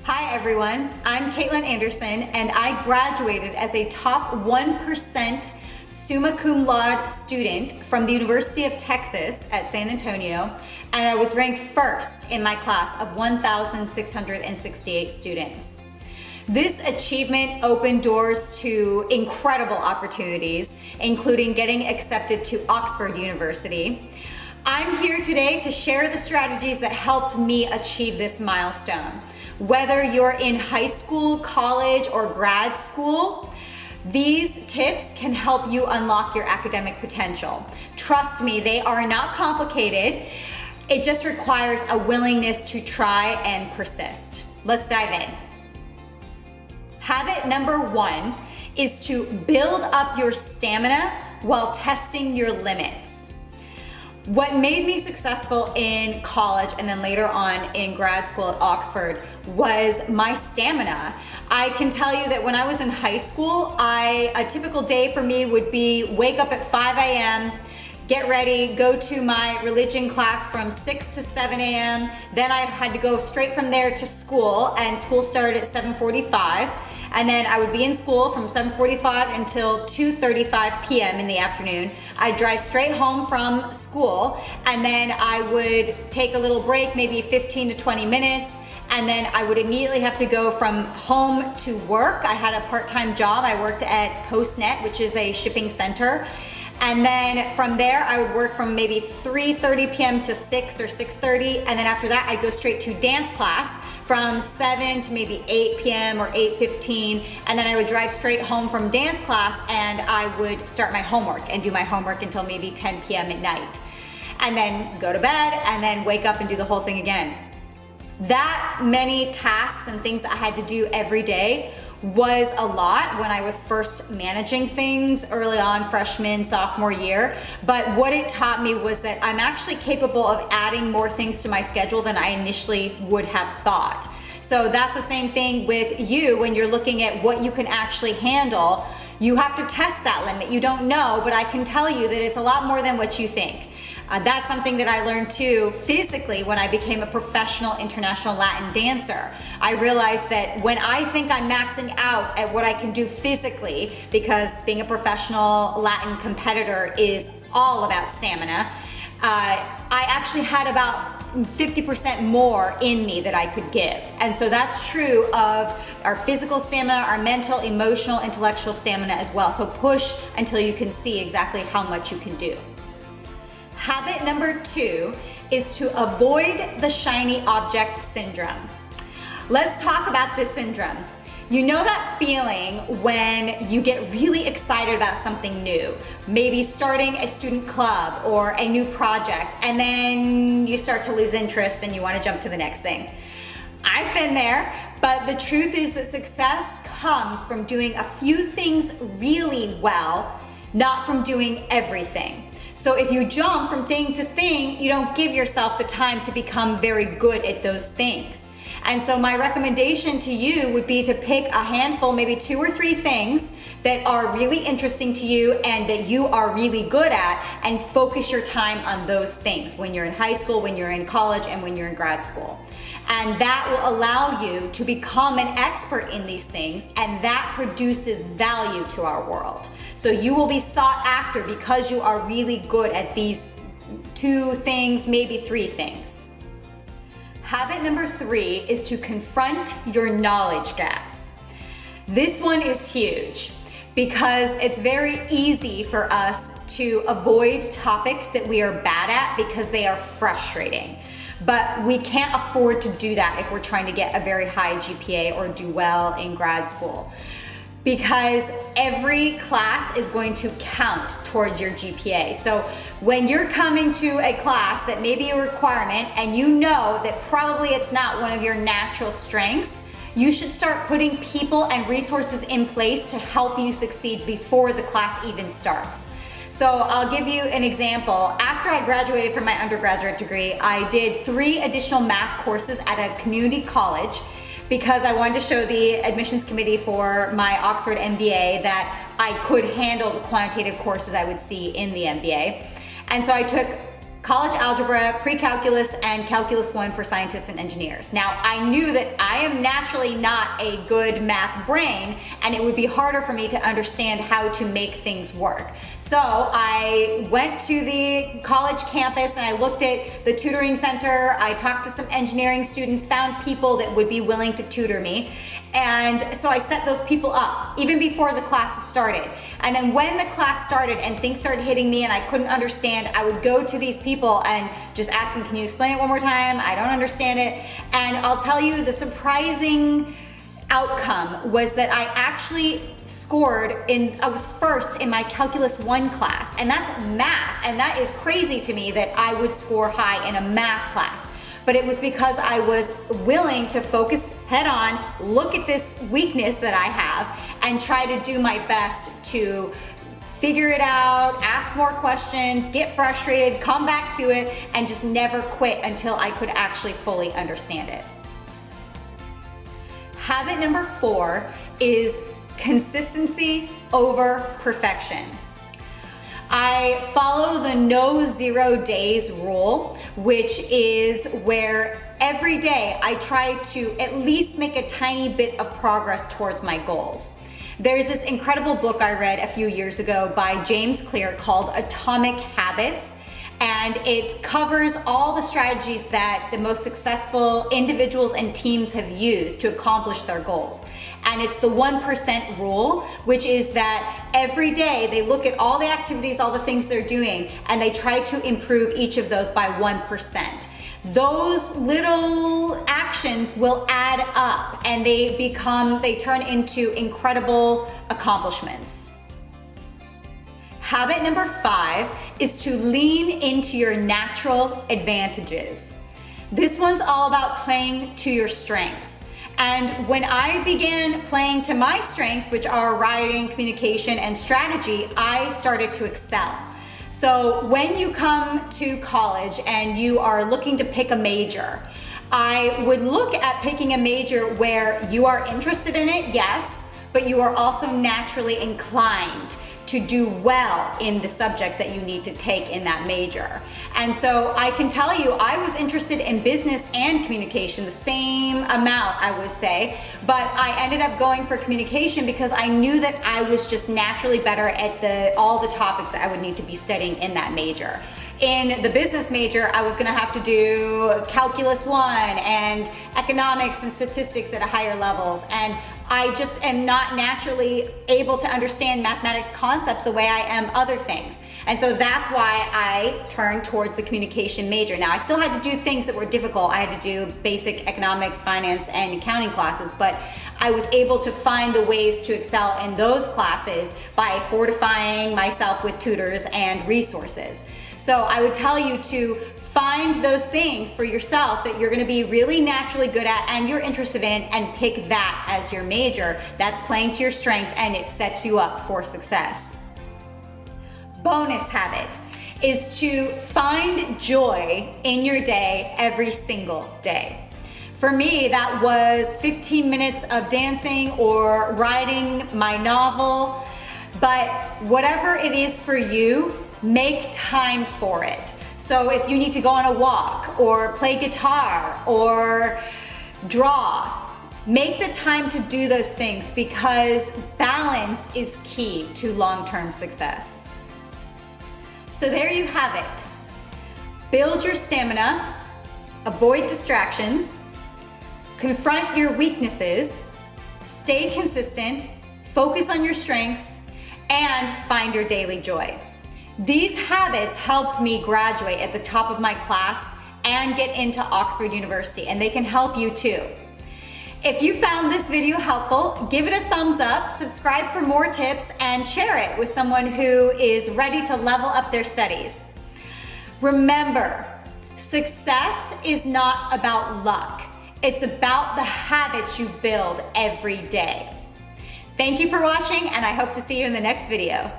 Hi everyone, I'm Caitlin Anderson and I graduated as a top 1% Summa Cum Laude student from the University of Texas at San Antonio, and I was ranked first in my class of 1,668 students. This achievement opened doors to incredible opportunities, including getting accepted to Oxford University. I'm here today to share the strategies that helped me achieve this milestone. Whether you're in high school, college, or grad school, these tips can help you unlock your academic potential. Trust me, they are not complicated. It just requires a willingness to try and persist. Let's dive in. Habit number 1 is to build up your stamina while testing your limits. What made me successful in college and then later on in grad school at Oxford was my stamina. I can tell you that when I was in high school, a typical day for me would be wake up at 5 a.m., get ready, go to my religion class from 6 to 7 a.m. Then I had to go straight from there to school, and school started at 7:45. And then I would be in school from 7:45 until 2:35 p.m. in the afternoon. I'd drive straight home from school, and then I would take a little break, maybe 15 to 20 minutes, and then I would immediately have to go from home to work. I had a part-time job. I worked at PostNet, which is a shipping center. And then from there, I would work from maybe 3:30 p.m. to 6 or 6:30, and then after that, I'd go straight to dance class from 7 to maybe 8 p.m. or 8:15, and then I would drive straight home from dance class and I would start my homework and do my homework until maybe 10 p.m. at night. And then go to bed and then wake up and do the whole thing again. That many tasks and things that I had to do every day was a lot when I was first managing things early on, freshman, sophomore year. But what it taught me was that I'm actually capable of adding more things to my schedule than I initially would have thought. So that's the same thing with you when you're looking at what you can actually handle. You have to test that limit. You don't know, but I can tell you that it's a lot more than what you think. That's something that I learned too physically when I became a professional international Latin dancer. I realized that when I think I'm maxing out at what I can do physically, because being a professional Latin competitor is all about stamina, I actually had about 50% more in me that I could give. And so that's true of our physical stamina, our mental, emotional, intellectual stamina as well. So push until you can see exactly how much you can do. Habit number 2 is to avoid the shiny object syndrome. Let's talk about this syndrome. You know that feeling when you get really excited about something new, maybe starting a student club or a new project, and then you start to lose interest and you want to jump to the next thing. I've been there, but the truth is that success comes from doing a few things really well, not from doing everything. So if you jump from thing to thing, you don't give yourself the time to become very good at those things. And so my recommendation to you would be to pick a handful, maybe 2 or 3 things that are really interesting to you and that you are really good at, and focus your time on those things when you're in high school, when you're in college, and when you're in grad school. And that will allow you to become an expert in these things, and that produces value to our world. So you will be sought after because you are really good at these 2 things, maybe 3 things. Habit number 3 is to confront your knowledge gaps. This one is huge because it's very easy for us to avoid topics that we are bad at because they are frustrating. But we can't afford to do that if we're trying to get a very high GPA or do well in grad school, because every class is going to count towards your GPA. So when you're coming to a class that may be a requirement and you know that probably it's not one of your natural strengths, you should start putting people and resources in place to help you succeed before the class even starts. So I'll give you an example. After I graduated from my undergraduate degree, I did 3 additional math courses at a community college because I wanted to show the admissions committee for my Oxford MBA that I could handle the quantitative courses I would see in the MBA. And so I took college algebra, pre-calculus, and calculus 1 for scientists and engineers. Now, I knew that I am naturally not a good math brain, and it would be harder for me to understand how to make things work. So I went to the college campus and I looked at the tutoring center. I talked to some engineering students, found people that would be willing to tutor me. And so I set those people up even before the classes started. And then when the class started and things started hitting me and I couldn't understand, I would go to these people and just ask them, can you explain it one more time? I don't understand it. And I'll tell you, the surprising outcome was that I actually scored I was first in my calculus 1 class, and that's math. And that is crazy to me that I would score high in a math class. But it was because I was willing to focus head on, look at this weakness that I have, and try to do my best to figure it out, ask more questions, get frustrated, come back to it, and just never quit until I could actually fully understand it. Habit number 4 is consistency over perfection. I follow the no 0 days rule, which is where every day I try to at least make a tiny bit of progress towards my goals. There's this incredible book I read a few years ago by James Clear called Atomic Habits, and it covers all the strategies that the most successful individuals and teams have used to accomplish their goals. And it's the 1% rule, which is that every day they look at all the activities, all the things they're doing, and they try to improve each of those by 1%. Those little actions will add up and they turn into incredible accomplishments. Habit number 5 is to lean into your natural advantages. This one's all about playing to your strengths. And when I began playing to my strengths, which are writing, communication, and strategy, I started to excel. So when you come to college and you are looking to pick a major, I would look at picking a major where you are interested in it, yes, but you are also naturally inclined to do well in the subjects that you need to take in that major. And so I can tell you, I was interested in business and communication, the same amount, I would say, but I ended up going for communication because I knew that I was just naturally better at all the topics that I would need to be studying in that major. In the business major, I was gonna have to do calculus 1 and economics and statistics at a higher levels. And I just am not naturally able to understand mathematics concepts the way I am other things. And so that's why I turned towards the communication major. Now, I still had to do things that were difficult. I had to do basic economics, finance, and accounting classes, but I was able to find the ways to excel in those classes by fortifying myself with tutors and resources. So I would tell you to find those things for yourself that you're gonna be really naturally good at and you're interested in, and pick that as your major. That's playing to your strength and it sets you up for success. Bonus habit is to find joy in your day every single day. For me, that was 15 minutes of dancing or writing my novel, but whatever it is for you, make time for it. So if you need to go on a walk or play guitar or draw, make the time to do those things, because balance is key to long-term success. So there you have it. Build your stamina, avoid distractions, confront your weaknesses, stay consistent, focus on your strengths, and find your daily joy. These habits helped me graduate at the top of my class and get into Oxford University, and they can help you too. If you found this video helpful, give it a thumbs up, subscribe for more tips, and share it with someone who is ready to level up their studies. Remember, success is not about luck. It's about the habits you build every day. Thank you for watching, and I hope to see you in the next video.